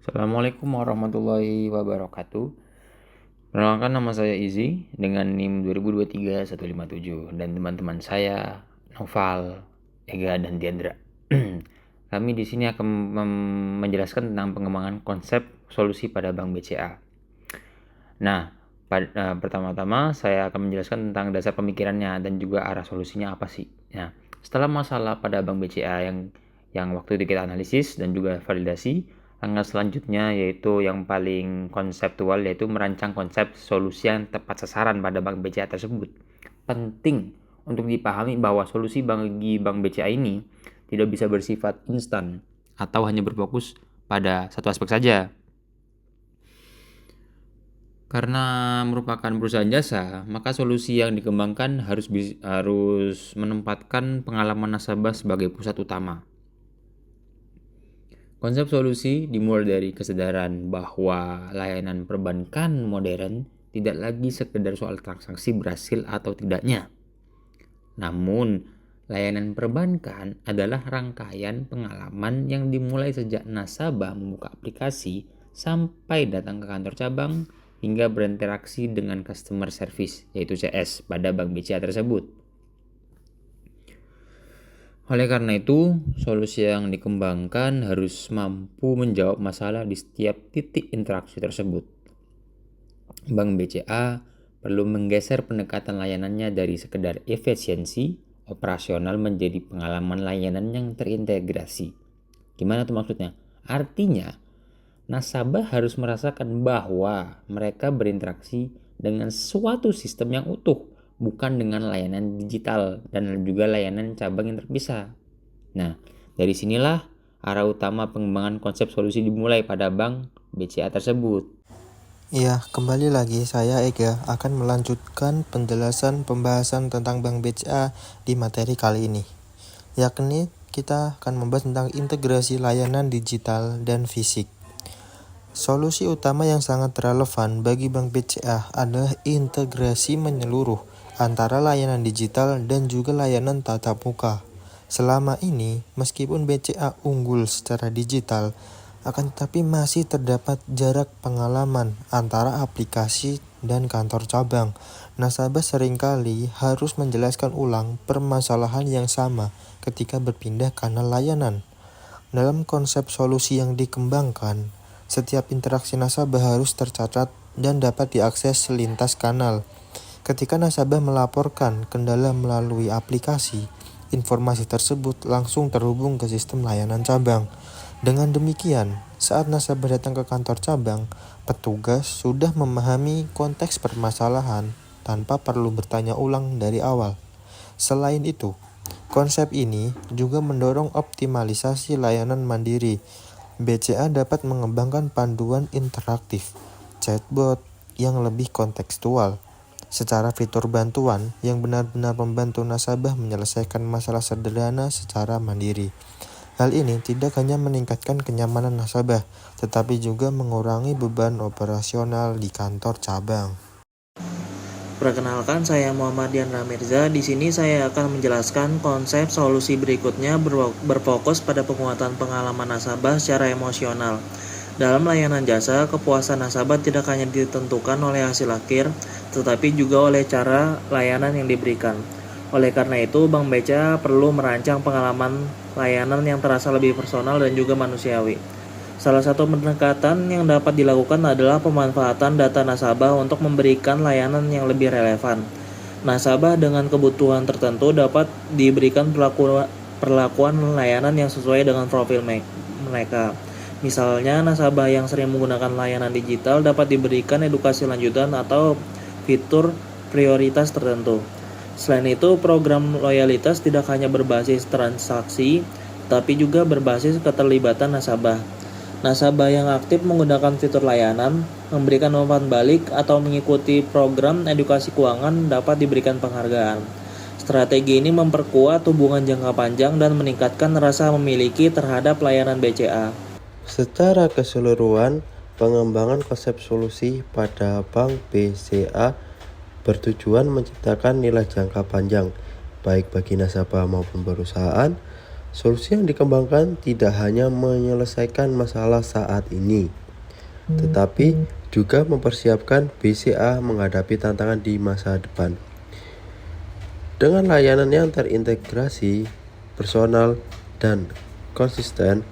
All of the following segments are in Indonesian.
Assalamualaikum warahmatullahi wabarakatuh. Perkenalkan, nama saya Izzy dengan NIM 2023-157 dan teman-teman saya Noval, Ega, dan Diandra. Kami di sini akan menjelaskan tentang pengembangan konsep solusi pada Bank BCA. Nah, pertama-tama saya akan menjelaskan tentang dasar pemikirannya dan juga arah solusinya apa sih. Nah, setelah masalah pada Bank BCA yang waktu itu kita analisis dan juga validasi, langkah selanjutnya yaitu yang paling konseptual, yaitu merancang konsep solusi yang tepat sasaran pada Bank BCA tersebut. Penting untuk dipahami bahwa solusi bagi Bank BCA ini tidak bisa bersifat instan atau hanya berfokus pada satu aspek saja. Karena merupakan perusahaan jasa, maka solusi yang dikembangkan harus menempatkan pengalaman nasabah sebagai pusat utama. Konsep solusi dimulai dari kesadaran bahwa layanan perbankan modern tidak lagi sekedar soal transaksi berhasil atau tidaknya. Namun, layanan perbankan adalah rangkaian pengalaman yang dimulai sejak nasabah membuka aplikasi sampai datang ke kantor cabang hingga berinteraksi dengan customer service, yaitu CS, pada Bank BCA tersebut. Oleh karena itu, solusi yang dikembangkan harus mampu menjawab masalah di setiap titik interaksi tersebut. Bank BCA perlu menggeser pendekatan layanannya dari sekedar efisiensi operasional menjadi pengalaman layanan yang terintegrasi. Gimana tuh maksudnya? Artinya, nasabah harus merasakan bahwa mereka berinteraksi dengan suatu sistem yang utuh, bukan dengan layanan digital dan juga layanan cabang yang terpisah. Nah, dari sinilah arah utama pengembangan konsep solusi dimulai pada Bank BCA tersebut. Ya, kembali lagi saya Ega akan melanjutkan penjelasan pembahasan tentang Bank BCA di materi kali ini. Yakni kita akan membahas tentang integrasi layanan digital dan fisik. Solusi utama yang sangat relevan bagi Bank BCA adalah integrasi menyeluruh antara layanan digital dan juga layanan tatap muka. Selama ini, meskipun BCA unggul secara digital, akan tetapi masih terdapat jarak pengalaman antara aplikasi dan kantor cabang. Nasabah seringkali harus menjelaskan ulang permasalahan yang sama ketika berpindah kanal layanan. Dalam konsep solusi yang dikembangkan, setiap interaksi nasabah harus tercatat dan dapat diakses selintas kanal. Ketika nasabah melaporkan kendala melalui aplikasi, informasi tersebut langsung terhubung ke sistem layanan cabang. Dengan demikian, saat nasabah datang ke kantor cabang, petugas sudah memahami konteks permasalahan tanpa perlu bertanya ulang dari awal. Selain itu, konsep ini juga mendorong optimalisasi layanan mandiri. BCA dapat mengembangkan panduan interaktif, chatbot yang lebih kontekstual, secara fitur bantuan yang benar-benar membantu nasabah menyelesaikan masalah sederhana secara mandiri. Hal ini tidak hanya meningkatkan kenyamanan nasabah, tetapi juga mengurangi beban operasional di kantor cabang. Perkenalkan, saya Muhammad Diandra Mirza. Di sini saya akan menjelaskan konsep solusi berikutnya berfokus pada penguatan pengalaman nasabah secara emosional. Dalam layanan jasa, kepuasan nasabah tidak hanya ditentukan oleh hasil akhir, tetapi juga oleh cara layanan yang diberikan. Oleh karena itu, Bank BCA perlu merancang pengalaman layanan yang terasa lebih personal dan juga manusiawi. Salah satu pendekatan yang dapat dilakukan adalah pemanfaatan data nasabah untuk memberikan layanan yang lebih relevan. Nasabah dengan kebutuhan tertentu dapat diberikan perlakuan layanan yang sesuai dengan profil mereka. Misalnya, nasabah yang sering menggunakan layanan digital dapat diberikan edukasi lanjutan atau fitur prioritas tertentu. Selain itu, program loyalitas tidak hanya berbasis transaksi, tapi juga berbasis keterlibatan nasabah. Nasabah yang aktif menggunakan fitur layanan, memberikan umpan balik, atau mengikuti program edukasi keuangan dapat diberikan penghargaan. Strategi ini memperkuat hubungan jangka panjang dan meningkatkan rasa memiliki terhadap layanan BCA. Secara keseluruhan, pengembangan konsep solusi pada Bank BCA bertujuan menciptakan nilai jangka panjang, baik bagi nasabah maupun perusahaan. Solusi yang dikembangkan tidak hanya menyelesaikan masalah saat ini, tetapi juga mempersiapkan BCA menghadapi tantangan di masa depan. Dengan layanan yang terintegrasi, personal, dan konsisten,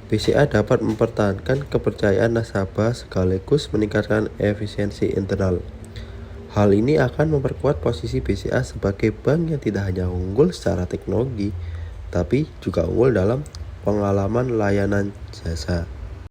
BCA dapat mempertahankan kepercayaan nasabah sekaligus meningkatkan efisiensi internal. Hal ini akan memperkuat posisi BCA sebagai bank yang tidak hanya unggul secara teknologi, tapi juga unggul dalam pengalaman layanan jasa.